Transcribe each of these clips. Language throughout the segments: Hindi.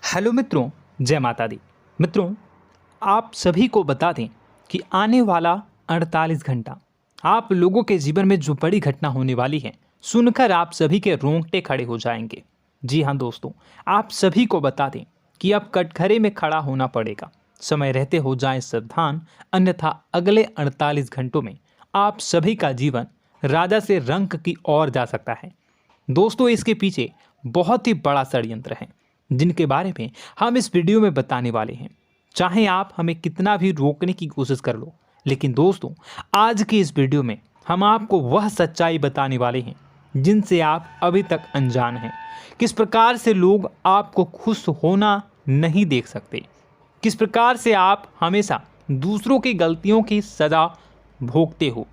हेलो मित्रों, जय माता दी। मित्रों, आप सभी को बता दें कि आने वाला 48 घंटा आप लोगों के जीवन में जो बड़ी घटना होने वाली है, सुनकर आप सभी के रोंगटे खड़े हो जाएंगे। जी हाँ दोस्तों, आप सभी को बता दें कि अब कटघरे में खड़ा होना पड़ेगा। समय रहते हो जाएं सावधान, अन्यथा अगले 48 घंटों में आप सभी का जीवन राजा से रंक की ओर जा सकता है। दोस्तों, इसके पीछे बहुत ही बड़ा षड्यंत्र है जिनके बारे में हम इस वीडियो में बताने वाले हैं। चाहे आप हमें कितना भी रोकने की कोशिश कर लो, लेकिन दोस्तों आज की इस वीडियो में हम आपको वह सच्चाई बताने वाले हैं जिनसे आप अभी तक अनजान हैं। किस प्रकार से लोग आपको खुश होना नहीं देख सकते, किस प्रकार से आप हमेशा दूसरों की गलतियों की सज़ा भोगते हो,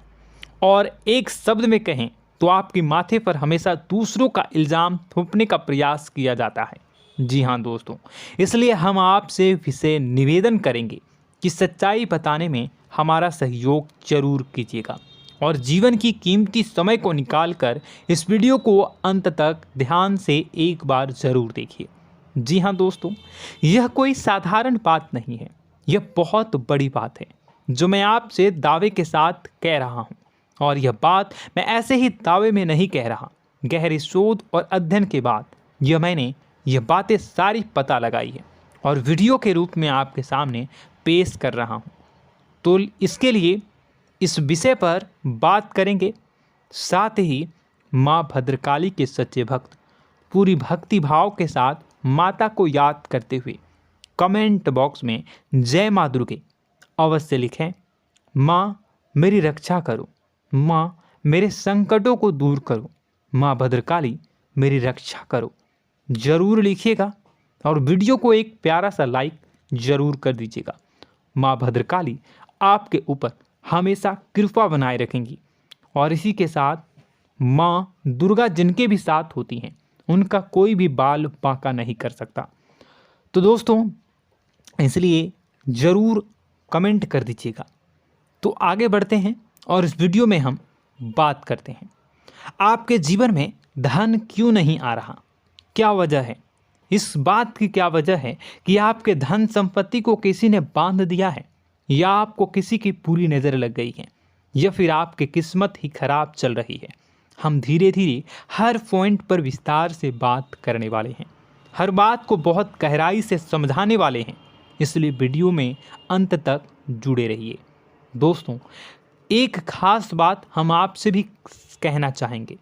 और एक शब्द में कहें तो आपके माथे पर हमेशा दूसरों का इल्ज़ाम थोपने का प्रयास किया जाता है। जी हाँ दोस्तों, इसलिए हम आपसे विशेष निवेदन करेंगे कि सच्चाई बताने में हमारा सहयोग जरूर कीजिएगा और जीवन की कीमती समय को निकालकर इस वीडियो को अंत तक ध्यान से एक बार ज़रूर देखिए। जी हाँ दोस्तों, यह कोई साधारण बात नहीं है, यह बहुत बड़ी बात है जो मैं आपसे दावे के साथ कह रहा हूँ। और यह बात मैं ऐसे ही दावे में नहीं कह रहा, गहरी शोध और अध्ययन के बाद मैंने यह बातें सारी पता लगाई है और वीडियो के रूप में आपके सामने पेश कर रहा हूँ। तो इसके लिए इस विषय पर बात करेंगे। साथ ही माँ भद्रकाली के सच्चे भक्त पूरी भक्ति भाव के साथ माता को याद करते हुए कमेंट बॉक्स में जय माँ दुर्गे अवश्य लिखें। माँ मेरी रक्षा करो, माँ मेरे संकटों को दूर करो, माँ भद्रकाली मेरी रक्षा करो, ज़रूर लिखिएगा और वीडियो को एक प्यारा सा लाइक ज़रूर कर दीजिएगा। माँ भद्रकाली आपके ऊपर हमेशा कृपा बनाए रखेंगी और इसी के साथ माँ दुर्गा जिनके भी साथ होती हैं उनका कोई भी बाल बांका नहीं कर सकता। तो दोस्तों, इसलिए ज़रूर कमेंट कर दीजिएगा। तो आगे बढ़ते हैं और इस वीडियो में हम बात करते हैं, आपके जीवन में धन क्यों नहीं आ रहा, क्या वजह है। इस बात की क्या वजह है कि आपके धन संपत्ति को किसी ने बांध दिया है, या आपको किसी की पूरी नज़र लग गई है, या फिर आपकी किस्मत ही खराब चल रही है। हम धीरे धीरे हर पॉइंट पर विस्तार से बात करने वाले हैं, हर बात को बहुत गहराई से समझाने वाले हैं, इसलिए वीडियो में अंत तक जुड़े रहिए। दोस्तों, एक खास बात हम आपसे भी कहना चाहेंगे।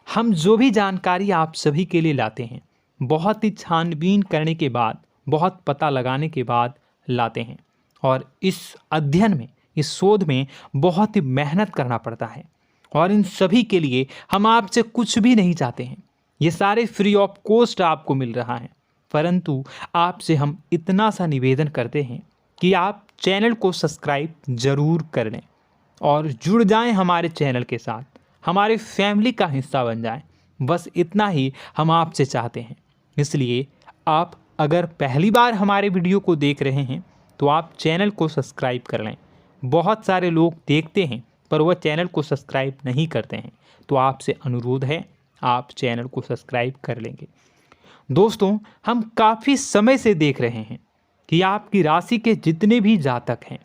हम जो भी जानकारी आप सभी के लिए लाते हैं, बहुत ही छानबीन करने के बाद, बहुत पता लगाने के बाद लाते हैं, और इस अध्ययन में, इस शोध में बहुत ही मेहनत करना पड़ता है। और इन सभी के लिए हम आपसे कुछ भी नहीं चाहते हैं, ये सारे फ्री ऑफ कॉस्ट आपको मिल रहा है। परंतु आपसे हम इतना सा निवेदन करते हैं कि आप चैनल को सब्सक्राइब ज़रूर कर लें और जुड़ जाएं हमारे चैनल के साथ, हमारे फैमिली का हिस्सा बन जाएं। बस इतना ही हम आपसे चाहते हैं। इसलिए आप अगर पहली बार हमारे वीडियो को देख रहे हैं तो आप चैनल को सब्सक्राइब कर लें। बहुत सारे लोग देखते हैं पर वह चैनल को सब्सक्राइब नहीं करते हैं, तो आपसे अनुरोध है आप चैनल को सब्सक्राइब कर लेंगे। दोस्तों, हम काफ़ी समय से देख रहे हैं कि आपकी राशि के जितने भी जातक हैं,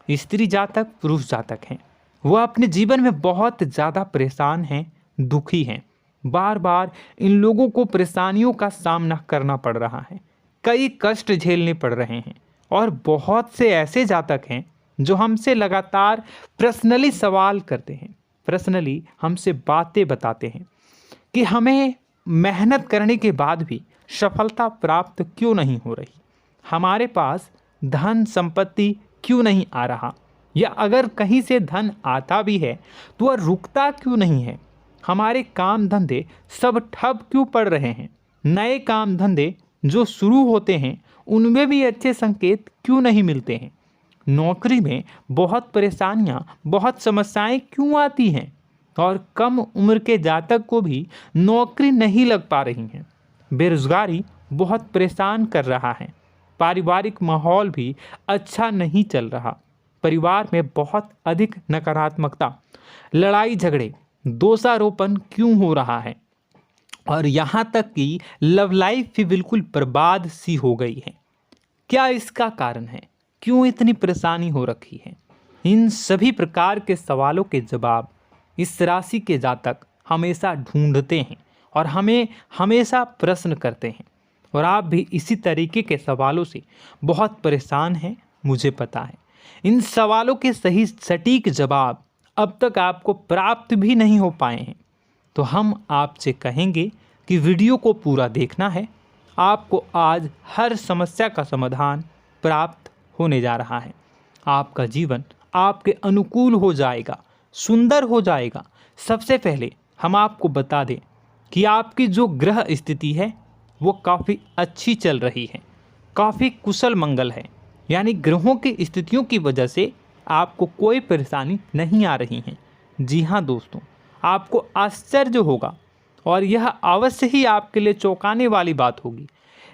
स्त्री जातक, पुरुष जातक हैं, वह अपने जीवन में बहुत ज़्यादा परेशान हैं, दुखी हैं। बार बार इन लोगों को परेशानियों का सामना करना पड़ रहा है, कई कष्ट झेलने पड़ रहे हैं। और बहुत से ऐसे जातक हैं जो हमसे लगातार पर्सनली सवाल करते हैं, पर्सनली हमसे बातें बताते हैं कि हमें मेहनत करने के बाद भी सफलता प्राप्त क्यों नहीं हो रही, हमारे पास धन संपत्ति क्यों नहीं आ रहा, या अगर कहीं से धन आता भी है तो वह रुकता क्यों नहीं है, हमारे काम धंधे सब ठप क्यों पड़ रहे हैं, नए काम धंधे जो शुरू होते हैं उनमें भी अच्छे संकेत क्यों नहीं मिलते हैं, नौकरी में बहुत परेशानियां, बहुत समस्याएं क्यों आती हैं, और कम उम्र के जातक को भी नौकरी नहीं लग पा रही हैं, बेरोजगारी बहुत परेशान कर रहा है, पारिवारिक माहौल भी अच्छा नहीं चल रहा, परिवार में बहुत अधिक नकारात्मकता, लड़ाई झगड़े, दोषारोपण क्यों हो रहा है, और यहाँ तक कि लव लाइफ भी बिल्कुल बर्बाद सी हो गई है। क्या इसका कारण है? क्यों इतनी परेशानी हो रखी है? इन सभी प्रकार के सवालों के जवाब इस राशि के जातक हमेशा ढूंढते हैं और हमें हमेशा प्रश्न करते हैं। और आप भी इसी तरीके के सवालों से बहुत परेशान हैं, मुझे पता है। इन सवालों के सही सटीक जवाब अब तक आपको प्राप्त भी नहीं हो पाए हैं, तो हम आपसे कहेंगे कि वीडियो को पूरा देखना है। आपको आज हर समस्या का समाधान प्राप्त होने जा रहा है। आपका जीवन आपके अनुकूल हो जाएगा, सुंदर हो जाएगा। सबसे पहले हम आपको बता दें कि आपकी जो ग्रह स्थिति है वो काफ़ी अच्छी चल रही है, काफ़ी कुशल मंगल है। यानी ग्रहों की स्थितियों की वजह से आपको कोई परेशानी नहीं आ रही है। जी हाँ दोस्तों, आपको आश्चर्य होगा और यह अवश्य ही आपके लिए चौंकाने वाली बात होगी,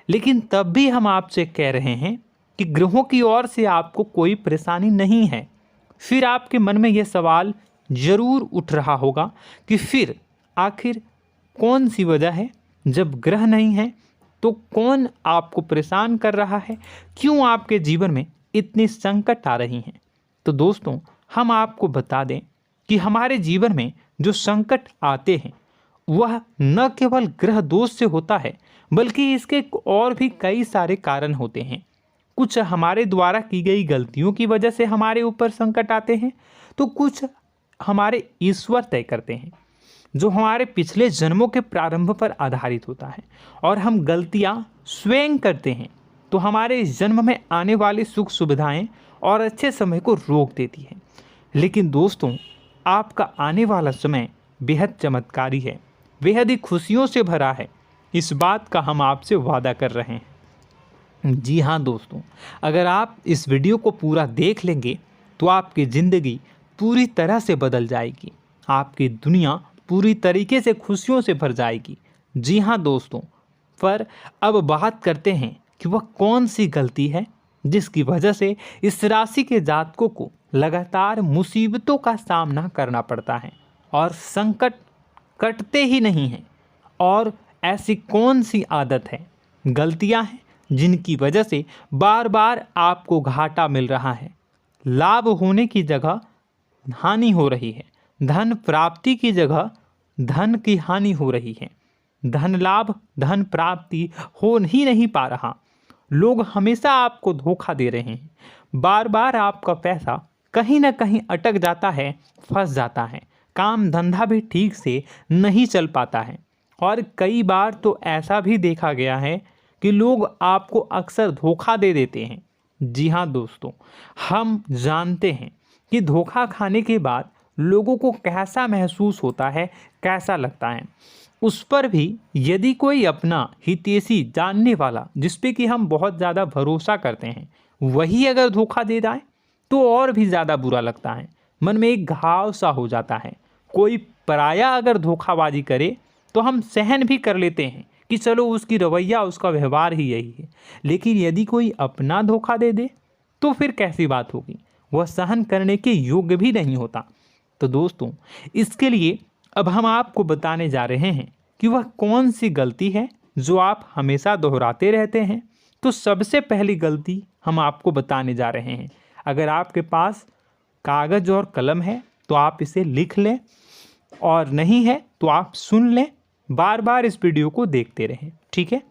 लेकिन तब भी हम आपसे कह रहे हैं कि ग्रहों की ओर से आपको कोई परेशानी नहीं है। फिर आपके मन में यह सवाल जरूर उठ रहा होगा कि फिर आखिर कौन सी वजह है? जब ग्रह नहीं है तो कौन आपको परेशान कर रहा है? क्यों आपके जीवन में इतनी संकट आ रही हैं? तो दोस्तों, हम आपको बता दें कि हमारे जीवन में जो संकट आते हैं वह न केवल ग्रह दोष से होता है, बल्कि इसके और भी कई सारे कारण होते हैं। कुछ हमारे द्वारा की गई गलतियों की वजह से हमारे ऊपर संकट आते हैं, तो कुछ हमारे ईश्वर तय करते हैं, जो हमारे पिछले जन्मों के प्रारंभ पर आधारित होता है। और हम गलतियां स्वयं करते हैं तो हमारे इस जन्म में आने वाली सुख सुविधाएं और अच्छे समय को रोक देती है। लेकिन दोस्तों, आपका आने वाला समय बेहद चमत्कारी है, बेहद ही खुशियों से भरा है। इस बात का हम आपसे वादा कर रहे हैं। जी हाँ दोस्तों, अगर आप इस वीडियो को पूरा देख लेंगे तो आपकी ज़िंदगी पूरी तरह से बदल जाएगी, आपकी दुनिया पूरी तरीके से खुशियों से भर जाएगी। जी हाँ दोस्तों, पर अब बात करते हैं कि वह कौन सी गलती है जिसकी वजह से इस राशि के जातकों को लगातार मुसीबतों का सामना करना पड़ता है और संकट कटते ही नहीं हैं। और ऐसी कौन सी आदत है, गलतियां हैं जिनकी वजह से बार बार आपको घाटा मिल रहा है, लाभ होने की जगह हानि हो रही है, धन प्राप्ति की जगह धन की हानि हो रही है, धन लाभ धन प्राप्ति हो ही नहीं पा रहा, लोग हमेशा आपको धोखा दे रहे हैं, बार बार आपका पैसा कहीं ना कहीं अटक जाता है, फंस जाता है, काम धंधा भी ठीक से नहीं चल पाता है। और कई बार तो ऐसा भी देखा गया है कि लोग आपको अक्सर धोखा दे देते हैं। जी हाँ दोस्तों, हम जानते हैं कि धोखा खाने के बाद लोगों को कैसा महसूस होता है, कैसा लगता है। उस पर भी यदि कोई अपना हितैषी जानने वाला, जिस पे कि हम बहुत ज़्यादा भरोसा करते हैं, वही अगर धोखा दे जाए तो और भी ज़्यादा बुरा लगता है, मन में एक घाव सा हो जाता है। कोई पराया अगर धोखाबाजी करे तो हम सहन भी कर लेते हैं कि चलो उसकी रवैया उसका व्यवहार ही यही है, लेकिन यदि कोई अपना धोखा दे दे तो फिर कैसी बात होगी, वह सहन करने के योग्य भी नहीं होता। तो दोस्तों, इसके लिए अब हम आपको बताने जा रहे हैं कि वह कौन सी गलती है जो आप हमेशा दोहराते रहते हैं। तो सबसे पहली गलती हम आपको बताने जा रहे हैं। अगर आपके पास कागज़ और कलम है तो आप इसे लिख लें, और नहीं है तो आप सुन लें, बार बार इस वीडियो को देखते रहें, ठीक है।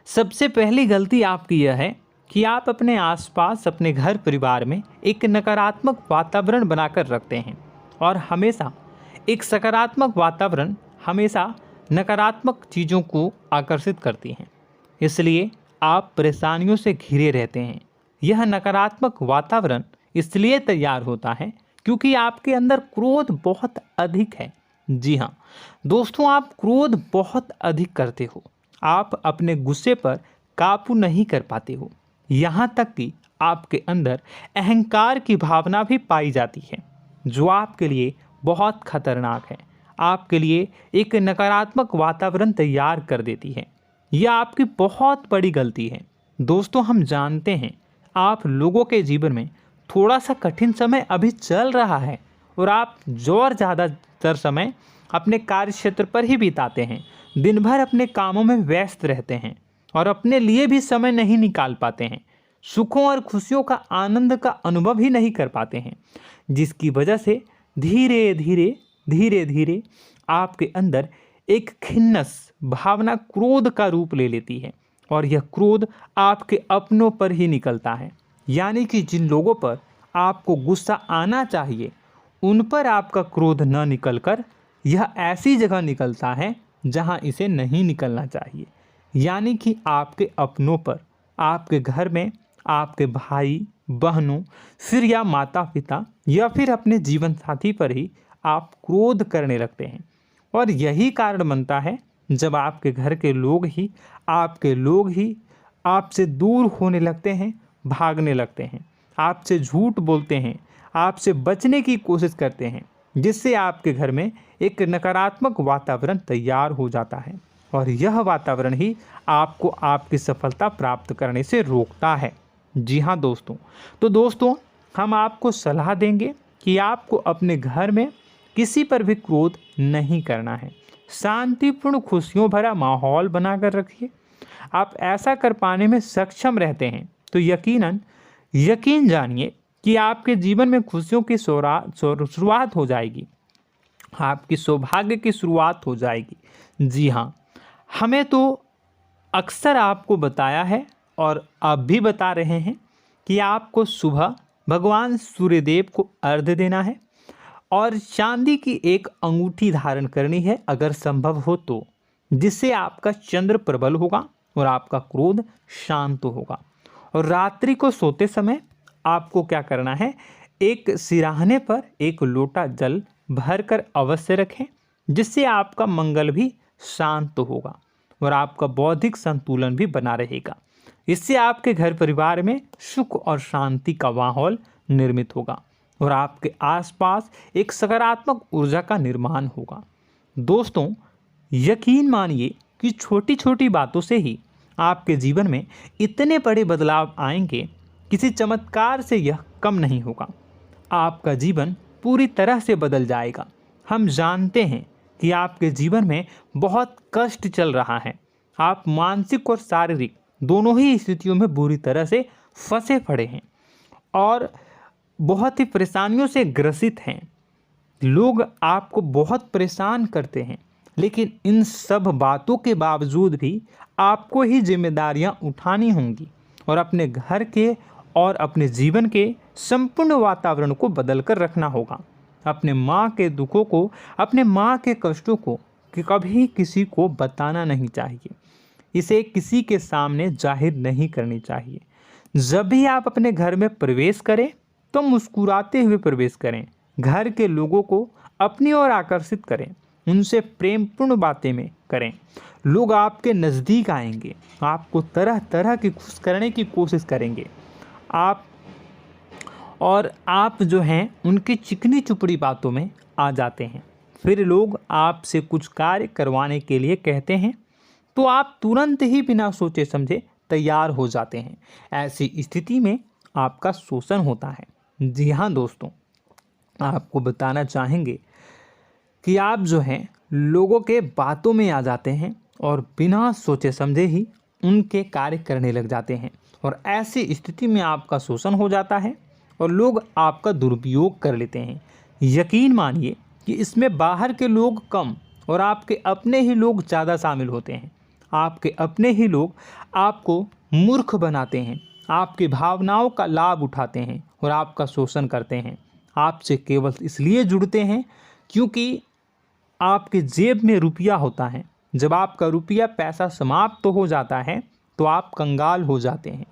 सबसे पहली गलती आपकी यह है कि आप अपने आसपास, अपने घर परिवार में एक नकारात्मक वातावरण बनाकर रखते हैं, और हमेशा एक सकारात्मक वातावरण हमेशा नकारात्मक चीज़ों को आकर्षित करती हैं। इसलिए आप परेशानियों से घिरे रहते हैं। यह नकारात्मक वातावरण इसलिए तैयार होता है क्योंकि आपके अंदर क्रोध बहुत अधिक है। जी हाँ दोस्तों, आप क्रोध बहुत अधिक करते हो, आप अपने गुस्से पर काबू नहीं कर पाते हो, यहाँ तक कि आपके अंदर अहंकार की भावना भी पाई जाती है, जो आपके लिए बहुत खतरनाक है, आपके लिए एक नकारात्मक वातावरण तैयार कर देती है। यह आपकी बहुत बड़ी गलती है। दोस्तों, हम जानते हैं आप लोगों के जीवन में थोड़ा सा कठिन समय अभी चल रहा है और आप और ज़्यादा अधिकतर समय अपने कार्य क्षेत्र पर ही बिताते हैं, दिन भर अपने कामों में व्यस्त रहते हैं और अपने लिए भी समय नहीं निकाल पाते हैं, सुखों और खुशियों का आनंद का अनुभव ही नहीं कर पाते हैं, जिसकी वजह से धीरे धीरे आपके अंदर एक खिन्नस भावना क्रोध का रूप ले लेती है और यह क्रोध आपके अपनों पर ही निकलता है। यानी कि जिन लोगों पर आपको गुस्सा आना चाहिए उन पर आपका क्रोध न निकलकर यह ऐसी जगह निकलता है जहां इसे नहीं निकलना चाहिए। यानी कि आपके अपनों पर, आपके घर में आपके भाई बहनों, फिर या माता पिता या फिर अपने जीवन साथी पर ही आप क्रोध करने लगते हैं। और यही कारण बनता है जब आपके घर के लोग ही आपसे दूर होने लगते हैं, भागने लगते हैं, आपसे झूठ बोलते हैं, आपसे बचने की कोशिश करते हैं, जिससे आपके घर में एक नकारात्मक वातावरण तैयार हो जाता है और यह वातावरण ही आपको आपकी सफलता प्राप्त करने से रोकता है। जी हाँ दोस्तों, तो दोस्तों हम आपको सलाह देंगे कि आपको अपने घर में किसी पर भी क्रोध नहीं करना है। शांतिपूर्ण खुशियों भरा माहौल बनाकर रखिए। आप ऐसा कर पाने में सक्षम रहते हैं तो यकीन जानिए कि आपके जीवन में खुशियों की शुरुआत हो जाएगी, आपकी सौभाग्य की शुरुआत हो जाएगी। जी हाँ, हमें तो अक्सर आपको बताया है और अब भी बता रहे हैं कि आपको सुबह भगवान सूर्यदेव को अर्घ्य देना है और चांदी की एक अंगूठी धारण करनी है अगर संभव हो तो, जिससे आपका चंद्र प्रबल होगा और आपका क्रोध शांत होगा। और रात्रि को सोते समय आपको क्या करना है, एक सिराहने पर एक लोटा जल भरकर अवश्य रखें, जिससे आपका मंगल भी शांत होगा और आपका बौद्धिक संतुलन भी बना रहेगा। इससे आपके घर परिवार में सुख और शांति का माहौल निर्मित होगा और आपके आसपास एक सकारात्मक ऊर्जा का निर्माण होगा। दोस्तों यकीन मानिए कि छोटी छोटी बातों से ही आपके जीवन में इतने बड़े बदलाव आएंगे, किसी चमत्कार से यह कम नहीं होगा। आपका जीवन पूरी तरह से बदल जाएगा। हम जानते हैं कि आपके जीवन में बहुत कष्ट चल रहा है, आप मानसिक और शारीरिक दोनों ही स्थितियों में बुरी तरह से फंसे पड़े हैं और बहुत ही परेशानियों से ग्रसित हैं। लोग आपको बहुत परेशान करते हैं, लेकिन इन सब बातों के बावजूद भी आपको ही जिम्मेदारियां उठानी होंगी और अपने घर के और अपने जीवन के संपूर्ण वातावरण को बदल कर रखना होगा। अपने माँ के दुखों को, अपने माँ के कष्टों को कभी किसी को बताना नहीं चाहिए, इसे किसी के सामने जाहिर नहीं करनी चाहिए। जब भी आप अपने घर में प्रवेश करें तो मुस्कुराते हुए प्रवेश करें, घर के लोगों को अपनी ओर आकर्षित करें, उनसे प्रेमपूर्ण बातें में करें। लोग आपके नज़दीक आएंगे, आपको तरह तरह की खुश करने की कोशिश करेंगे। आप जो हैं उनकी चिकनी चुपड़ी बातों में आ जाते हैं। फिर लोग आपसे कुछ कार्य करवाने के लिए कहते हैं तो आप तुरंत ही बिना सोचे समझे तैयार हो जाते हैं। ऐसी स्थिति में आपका शोषण होता है। जी हाँ दोस्तों, आपको बताना चाहेंगे कि आप जो हैं लोगों के बातों में आ जाते हैं और बिना सोचे समझे ही उनके कार्य करने लग जाते हैं और ऐसी स्थिति में आपका शोषण हो जाता है और लोग आपका दुरुपयोग कर लेते हैं। यकीन मानिए कि इसमें बाहर के लोग कम और आपके अपने ही लोग ज़्यादा शामिल होते हैं। आपके अपने ही लोग आपको मूर्ख बनाते हैं, आपकी भावनाओं का लाभ उठाते हैं और आपका शोषण करते हैं। आपसे केवल इसलिए जुड़ते हैं क्योंकि आपके जेब में रुपया होता है। जब आपका रुपया पैसा समाप्त हो जाता है तो आप कंगाल हो जाते हैं,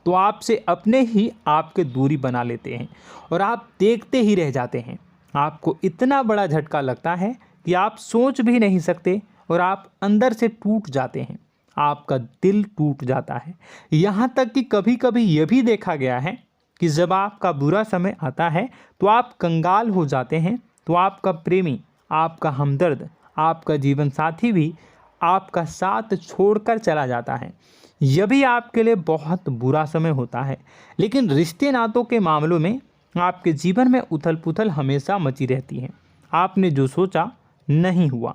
तो आपसे अपने ही आपके दूरी बना लेते हैं और आप देखते ही रह जाते हैं। आपको इतना बड़ा झटका लगता है कि आप सोच भी नहीं सकते और आप अंदर से टूट जाते हैं, आपका दिल टूट जाता है। यहाँ तक कि कभी कभी यह भी देखा गया है कि जब आपका बुरा समय आता है तो आप कंगाल हो जाते हैं, तो आपका प्रेमी, आपका हमदर्द, आपका जीवन साथी भी आपका साथ छोड़कर चला जाता है। यह भी आपके लिए बहुत बुरा समय होता है। लेकिन रिश्ते नातों के मामलों में आपके जीवन में उथल पुथल हमेशा मची रहती है। आपने जो सोचा नहीं हुआ।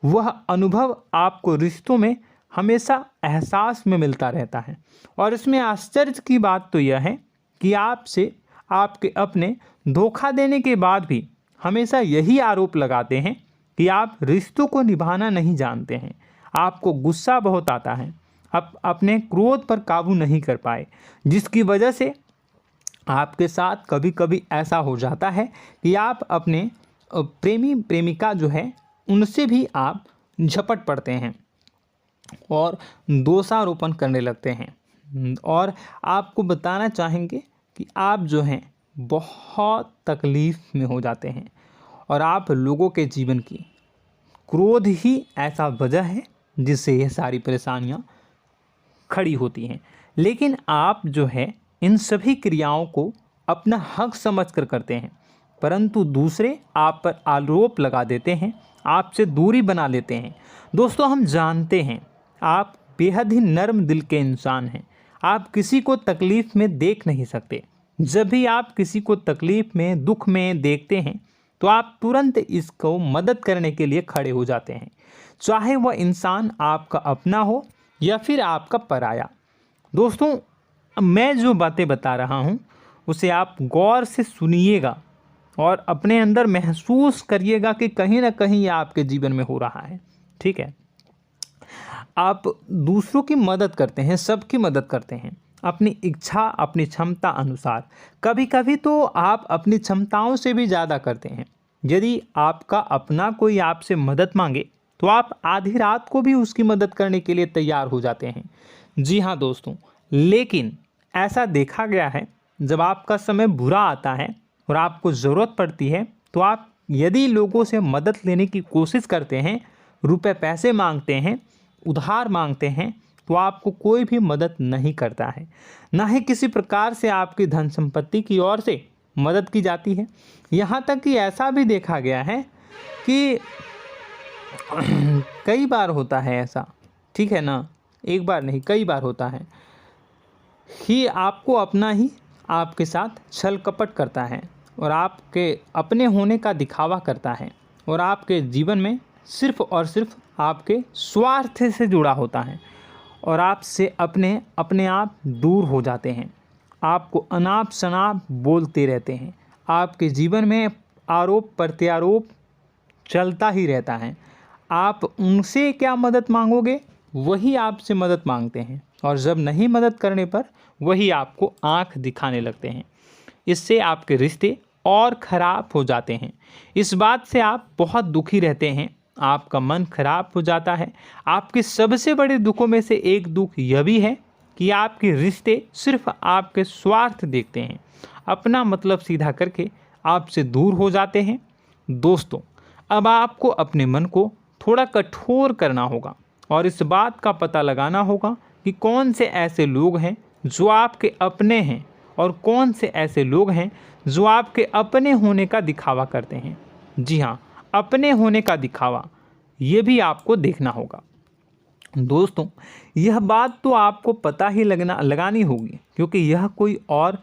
वह अनुभव आपको रिश्तों में हमेशा एहसास में मिलता रहता है। और इसमें आश्चर्य की बात तो यह है कि आपसे आपके अपने धोखा देने के बाद भी हमेशा यही आरोप लगाते हैं कि आप रिश्तों को निभाना नहीं जानते हैं। आपको गुस्सा बहुत आता है, अपने क्रोध पर काबू नहीं कर पाए, जिसकी वजह से आपके साथ कभी कभी ऐसा हो जाता है कि आप अपने प्रेमी प्रेमिका जो है उनसे भी आप झपट पड़ते हैं और दोषारोपण करने लगते हैं। और आपको बताना चाहेंगे कि आप जो हैं बहुत तकलीफ़ में हो जाते हैं और आप लोगों के जीवन की क्रोध ही ऐसा वजह है जिससे ये सारी परेशानियां खड़ी होती हैं। लेकिन आप जो है इन सभी क्रियाओं को अपना हक समझकर करते हैं, परंतु दूसरे आप पर आरोप लगा देते हैं, आपसे दूरी बना लेते हैं। दोस्तों, हम जानते हैं आप बेहद ही नर्म दिल के इंसान हैं। आप किसी को तकलीफ़ में देख नहीं सकते। जब भी आप किसी को तकलीफ़ में, दुख में देखते हैं तो आप तुरंत इसको मदद करने के लिए खड़े हो जाते हैं, चाहे वह इंसान आपका अपना हो या फिर आपका पराया। दोस्तों, मैं जो बातें बता रहा हूँ उसे आप गौर से सुनिएगा और अपने अंदर महसूस करिएगा कि कहीं ना कहीं ये आपके जीवन में हो रहा है। ठीक है, आप दूसरों की मदद करते हैं, सबकी मदद करते हैं अपनी इच्छा, अपनी क्षमता अनुसार। कभी कभी तो आप अपनी क्षमताओं से भी ज़्यादा करते हैं। यदि आपका अपना कोई आपसे मदद मांगे तो आप आधी रात को भी उसकी मदद करने के लिए तैयार हो जाते हैं। जी हाँ दोस्तों, लेकिन ऐसा देखा गया है जब आपका समय बुरा आता है और आपको ज़रूरत पड़ती है तो आप यदि लोगों से मदद लेने की कोशिश करते हैं, रुपए पैसे मांगते हैं, उधार मांगते हैं, तो आपको कोई भी मदद नहीं करता है। ना ही किसी प्रकार से आपकी धन संपत्ति की ओर से मदद की जाती है। यहाँ तक कि ऐसा भी देखा गया है कि कई बार होता है ऐसा, ठीक है ना, एक बार नहीं कई बार होता है कि आपको अपना ही आपके साथ छल कपट करता है और आपके अपने होने का दिखावा करता है और आपके जीवन में सिर्फ और सिर्फ आपके स्वार्थ से जुड़ा होता है और आपसे अपने आप दूर हो जाते हैं। आपको अनाप शनाप बोलते रहते हैं। आपके जीवन में आरोप प्रत्यारोप चलता ही रहता है। आप उनसे क्या मदद मांगोगे, वही आपसे मदद मांगते हैं और जब नहीं मदद करने पर वही आपको आंख दिखाने लगते हैं। इससे आपके रिश्ते और ख़राब हो जाते हैं। इस बात से आप बहुत दुखी रहते हैं, आपका मन खराब हो जाता है। आपके सबसे बड़े दुखों में से एक दुख यह भी है कि आपके रिश्ते सिर्फ आपके स्वार्थ देखते हैं, अपना मतलब सीधा करके आपसे दूर हो जाते हैं। दोस्तों, अब आपको अपने मन को थोड़ा कठोर करना होगा और इस बात का पता लगाना होगा कि कौन से ऐसे लोग हैं जो आपके अपने हैं और कौन से ऐसे लोग हैं जो आपके अपने होने का दिखावा करते हैं। जी हाँ, अपने होने का दिखावा, ये भी आपको देखना होगा। दोस्तों, यह बात तो आपको पता ही लगानी होगी, क्योंकि यह कोई और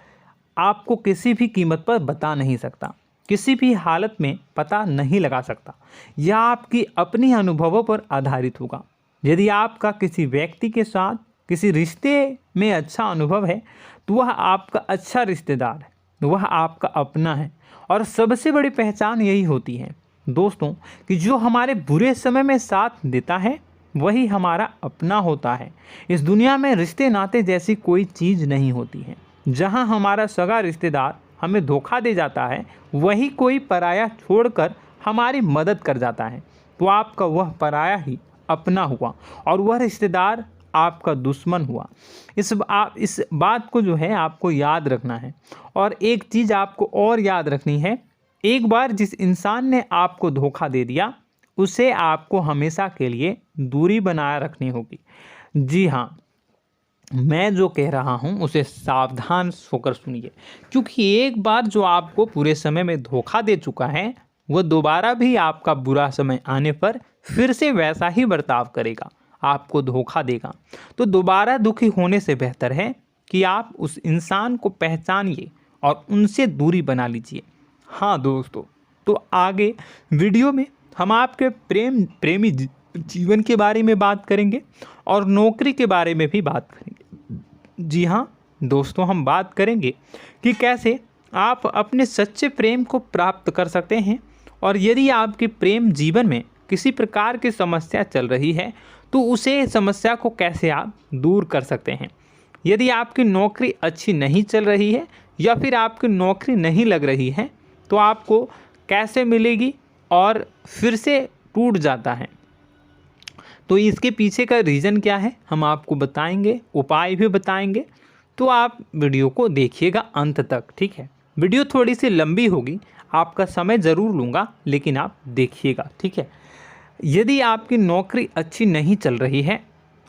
आपको किसी भी कीमत पर बता नहीं सकता, किसी भी हालत में पता नहीं लगा सकता। यह आपकी अपनी अनुभवों पर आधारित होगा। यदि आपका किसी व्यक्ति के साथ किसी रिश्ते में अच्छा अनुभव है तो वह आपका अच्छा रिश्तेदार है, वह आपका अपना है। और सबसे बड़ी पहचान यही होती है दोस्तों कि जो हमारे बुरे समय में साथ देता है वही हमारा अपना होता है। इस दुनिया में रिश्ते नाते जैसी कोई चीज़ नहीं होती है। जहां हमारा सगा रिश्तेदार हमें धोखा दे जाता है, वही कोई पराया छोड़कर हमारी मदद कर जाता है, तो आपका वह पराया ही अपना हुआ और वह रिश्तेदार आपका दुश्मन हुआ। इस बात को जो है आपको याद रखना है। और एक चीज़ आपको और याद रखनी है, एक बार जिस इंसान ने आपको धोखा दे दिया उसे आपको हमेशा के लिए दूरी बनाए रखनी होगी। जी हाँ, मैं जो कह रहा हूँ उसे सावधान होकर सुनिए, क्योंकि एक बार जो आपको पूरे समय में धोखा दे चुका है वह दोबारा भी आपका बुरा समय आने पर फिर से वैसा ही बर्ताव करेगा, आपको धोखा देगा। तो दोबारा दुखी होने से बेहतर है कि आप उस इंसान को पहचानिए और उनसे दूरी बना लीजिए। हाँ दोस्तों, तो आगे वीडियो में हम आपके प्रेमी जीवन के बारे में बात करेंगे और नौकरी के बारे में भी बात करेंगे। जी हाँ दोस्तों, हम बात करेंगे कि कैसे आप अपने सच्चे प्रेम को प्राप्त कर सकते हैं, और यदि आपके प्रेम जीवन में किसी प्रकार की समस्या चल रही है तो उसे समस्या को कैसे आप दूर कर सकते हैं। यदि आपकी नौकरी अच्छी नहीं चल रही है या फिर आपकी नौकरी नहीं लग रही है तो आपको कैसे मिलेगी और फिर से टूट जाता है, तो इसके पीछे का रीज़न क्या है हम आपको बताएंगे, उपाय भी बताएंगे। तो आप वीडियो को देखिएगा अंत तक, ठीक है। वीडियो थोड़ी सी लंबी होगी, आपका समय ज़रूर लूँगा, लेकिन आप देखिएगा, ठीक है। यदि आपकी नौकरी अच्छी नहीं चल रही है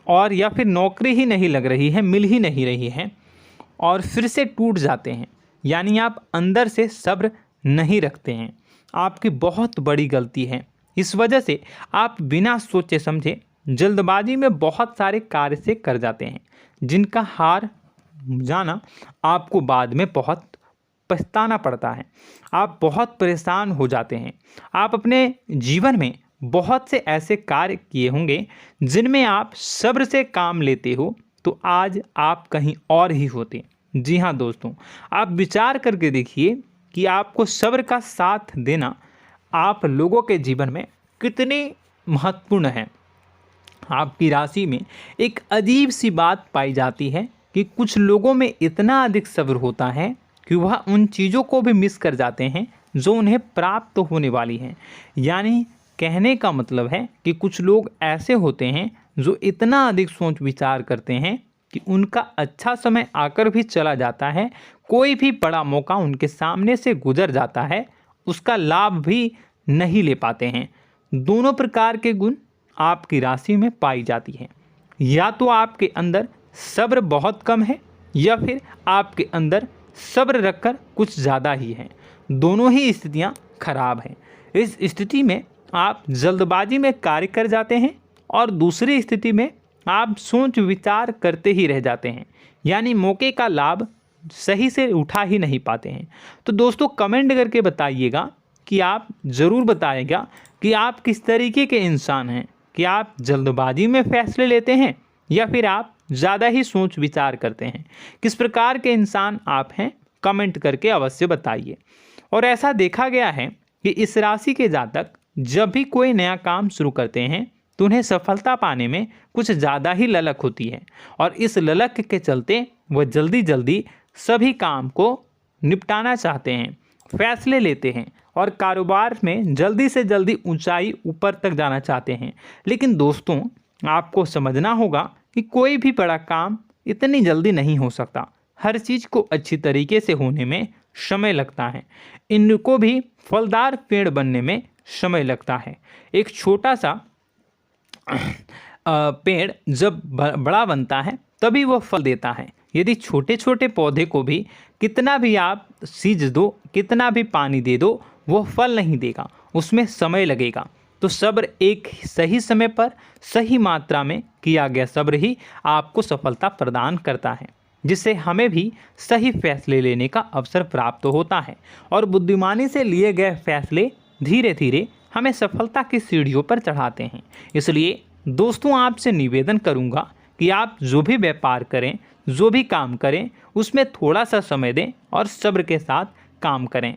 और या फिर नौकरी ही नहीं लग रही है, मिल ही नहीं रही है और फिर से टूट जाते हैं, यानी आप अंदर से सब्र नहीं रखते हैं, आपकी बहुत बड़ी गलती है। इस वजह से आप बिना सोचे समझे जल्दबाजी में बहुत सारे कार्य से कर जाते हैं, जिनका हार जाना आपको बाद में बहुत पछताना पड़ता है। आप बहुत परेशान हो जाते हैं। आप अपने जीवन में बहुत से ऐसे कार्य किए होंगे जिनमें आप सब्र से काम लेते हो, तो आज आप कहीं और ही होते। जी हाँ दोस्तों, आप विचार करके देखिए कि आपको सब्र का साथ देना आप लोगों के जीवन में कितनी महत्वपूर्ण है। आपकी राशि में एक अजीब सी बात पाई जाती है कि कुछ लोगों में इतना अधिक सब्र होता है कि वह उन चीज़ों को भी मिस कर जाते हैं जो उन्हें प्राप्त होने वाली हैं। यानी कहने का मतलब है कि कुछ लोग ऐसे होते हैं जो इतना अधिक सोच विचार करते हैं कि उनका अच्छा समय आकर भी चला जाता है, कोई भी बड़ा मौका उनके सामने से गुजर जाता है, उसका लाभ भी नहीं ले पाते हैं। दोनों प्रकार के गुण आपकी राशि में पाई जाती है। या तो आपके अंदर सब्र बहुत कम है या फिर आपके अंदर सब्र रखकर कुछ ज़्यादा ही है। दोनों ही स्थितियाँ खराब हैं। इस स्थिति में आप जल्दबाजी में कार्य कर जाते हैं और दूसरी स्थिति में आप सोच विचार करते ही रह जाते हैं, यानी मौके का लाभ सही से उठा ही नहीं पाते हैं। तो दोस्तों कमेंट करके बताइएगा कि आप ज़रूर बताइएगा कि आप किस तरीके के इंसान हैं, कि आप जल्दबाजी में फैसले लेते हैं या फिर आप ज़्यादा ही सोच विचार करते हैं। किस प्रकार के इंसान आप हैं, कमेंट करके अवश्य बताइए। और ऐसा देखा गया है कि इस राशि के जातक जब भी कोई नया काम शुरू करते हैं तो उन्हें सफलता पाने में कुछ ज़्यादा ही ललक होती है, और इस ललक के चलते वह जल्दी जल्दी सभी काम को निपटाना चाहते हैं, फैसले लेते हैं और कारोबार में जल्दी से जल्दी ऊंचाई ऊपर तक जाना चाहते हैं। लेकिन दोस्तों आपको समझना होगा कि कोई भी बड़ा काम इतनी जल्दी नहीं हो सकता। हर चीज़ को अच्छी तरीके से होने में समय लगता है। इनको भी फलदार पेड़ बनने में समय लगता है। एक छोटा सा पेड़ जब बड़ा बनता है तभी वह फल देता है। यदि छोटे छोटे पौधे को भी कितना भी आप सींच दो, कितना भी पानी दे दो, वो फल नहीं देगा, उसमें समय लगेगा। तो सब्र एक सही समय पर सही मात्रा में किया गया सब्र ही आपको सफलता प्रदान करता है, जिससे हमें भी सही फैसले लेने का अवसर प्राप्त होता है और बुद्धिमानी से लिए गए फैसले धीरे धीरे हमें सफलता की सीढ़ियों पर चढ़ाते हैं। इसलिए दोस्तों आपसे निवेदन करूंगा कि आप जो भी व्यापार करें, जो भी काम करें, उसमें थोड़ा सा समय दें और सब्र के साथ काम करें।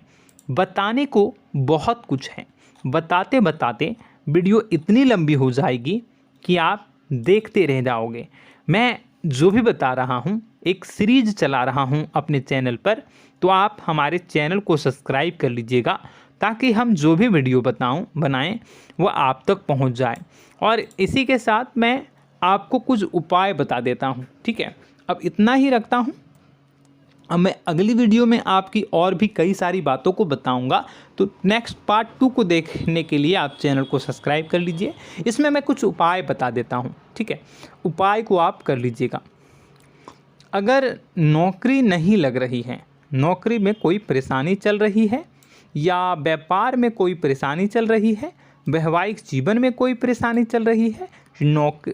बताने को बहुत कुछ है, बताते बताते वीडियो इतनी लंबी हो जाएगी कि आप देखते रह जाओगे। मैं जो भी बता रहा हूँ एक सीरीज चला रहा हूँ अपने चैनल पर, तो आप हमारे चैनल को सब्सक्राइब कर लीजिएगा ताकि हम जो भी वीडियो बनाएं वह आप तक पहुँच जाए। और इसी के साथ मैं आपको कुछ उपाय बता देता हूँ, ठीक है। अब इतना ही रखता हूँ। अब मैं अगली वीडियो में आपकी और भी कई सारी बातों को बताऊंगा, तो नेक्स्ट पार्ट 2 को देखने के लिए आप चैनल को सब्सक्राइब कर लीजिए। इसमें मैं कुछ उपाय बता देता हूं, ठीक है। उपाय को आप कर लीजिएगा। अगर नौकरी नहीं लग रही है, नौकरी में कोई परेशानी चल रही है, या व्यापार में कोई परेशानी चल रही है, वैवाहिक जीवन में कोई परेशानी चल रही है,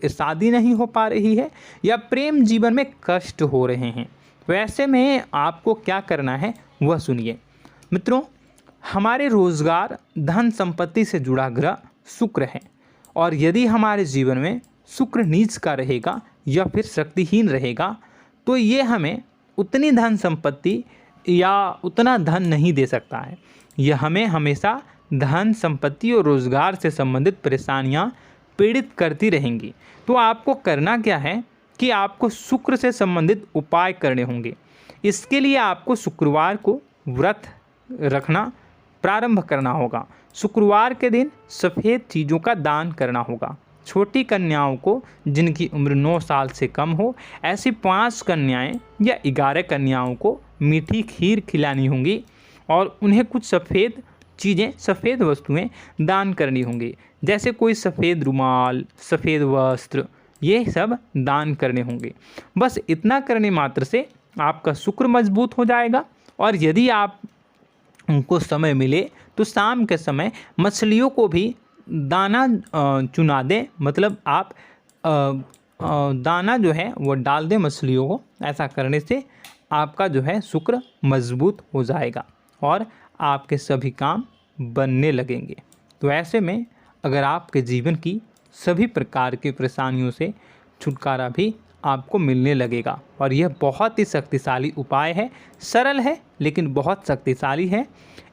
शादी नहीं हो पा रही है, या प्रेम जीवन में कष्ट हो रहे हैं, वैसे में आपको क्या करना है वह सुनिए। मित्रों, हमारे रोजगार धन संपत्ति से जुड़ा ग्रह शुक्र है, और यदि हमारे जीवन में शुक्र नीच का रहेगा या फिर शक्तिहीन रहेगा तो ये हमें उतनी धन संपत्ति या उतना धन नहीं दे सकता है। यह हमें हमेशा धन संपत्ति और रोजगार से संबंधित परेशानियां पीड़ित करती रहेंगी। तो आपको करना क्या है कि आपको शुक्र से संबंधित उपाय करने होंगे। इसके लिए आपको शुक्रवार को व्रत रखना प्रारंभ करना होगा। शुक्रवार के दिन सफ़ेद चीज़ों का दान करना होगा। छोटी कन्याओं को जिनकी उम्र 9 साल से कम हो, ऐसी 5 कन्याएं या 11 कन्याओं को मीठी खीर खिलानी होंगी और उन्हें कुछ सफ़ेद चीज़ें, सफ़ेद वस्तुएं दान करनी होंगी, जैसे कोई सफ़ेद रुमाल, सफ़ेद वस्त्र, ये सब दान करने होंगे। बस इतना करने मात्र से आपका शुक्र मजबूत हो जाएगा। और यदि आप उनको समय मिले तो शाम के समय मछलियों को भी दाना चुना दें, मतलब आप दाना जो है वो डाल दें मछलियों को। ऐसा करने से आपका जो है शुक्र मजबूत हो जाएगा और आपके सभी काम बनने लगेंगे। तो ऐसे में अगर आपके जीवन की सभी प्रकार की परेशानियों से छुटकारा भी आपको मिलने लगेगा। और यह बहुत ही शक्तिशाली उपाय है, सरल है लेकिन बहुत शक्तिशाली है।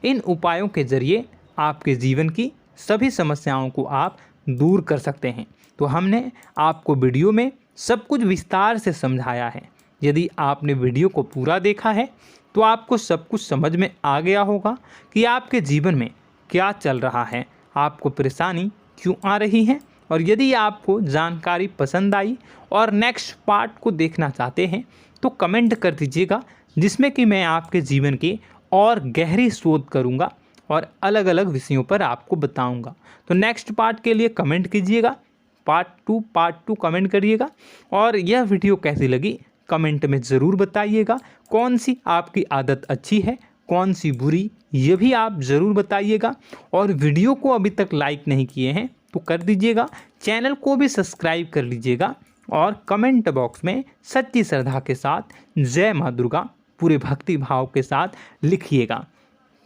इन उपायों के ज़रिए आपके जीवन की सभी समस्याओं को आप दूर कर सकते हैं। तो हमने आपको वीडियो में सब कुछ विस्तार से समझाया है। यदि आपने वीडियो को पूरा देखा है तो आपको सब कुछ समझ में आ गया होगा कि आपके जीवन में क्या चल रहा है, आपको परेशानी क्यों आ रही है। और यदि आपको जानकारी पसंद आई और नेक्स्ट पार्ट को देखना चाहते हैं तो कमेंट कर दीजिएगा, जिसमें कि मैं आपके जीवन की और गहरी शोध करूंगा और अलग अलग विषयों पर आपको बताऊंगा। तो नेक्स्ट पार्ट के लिए कमेंट कीजिएगा, पार्ट टू कमेंट करिएगा। और यह वीडियो कैसी लगी कमेंट में ज़रूर बताइएगा। कौन सी आपकी आदत अच्छी है, कौन सी बुरी, ये भी आप ज़रूर बताइएगा। और वीडियो को अभी तक लाइक नहीं किए हैं तो कर दीजिएगा, चैनल को भी सब्सक्राइब कर लीजिएगा और कमेंट बॉक्स में सच्ची श्रद्धा के साथ जय माँ दुर्गा पूरे भक्ति भाव के साथ लिखिएगा।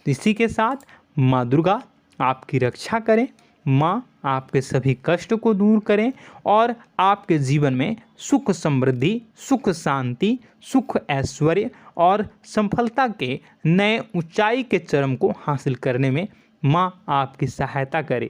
इसी के साथ माँ दुर्गा आपकी रक्षा करें, माँ आपके सभी कष्ट को दूर करें और आपके जीवन में सुख समृद्धि, सुख शांति, सुख ऐश्वर्य और सफलता के नए ऊंचाई के चरम को हासिल करने में माँ आपकी सहायता करे।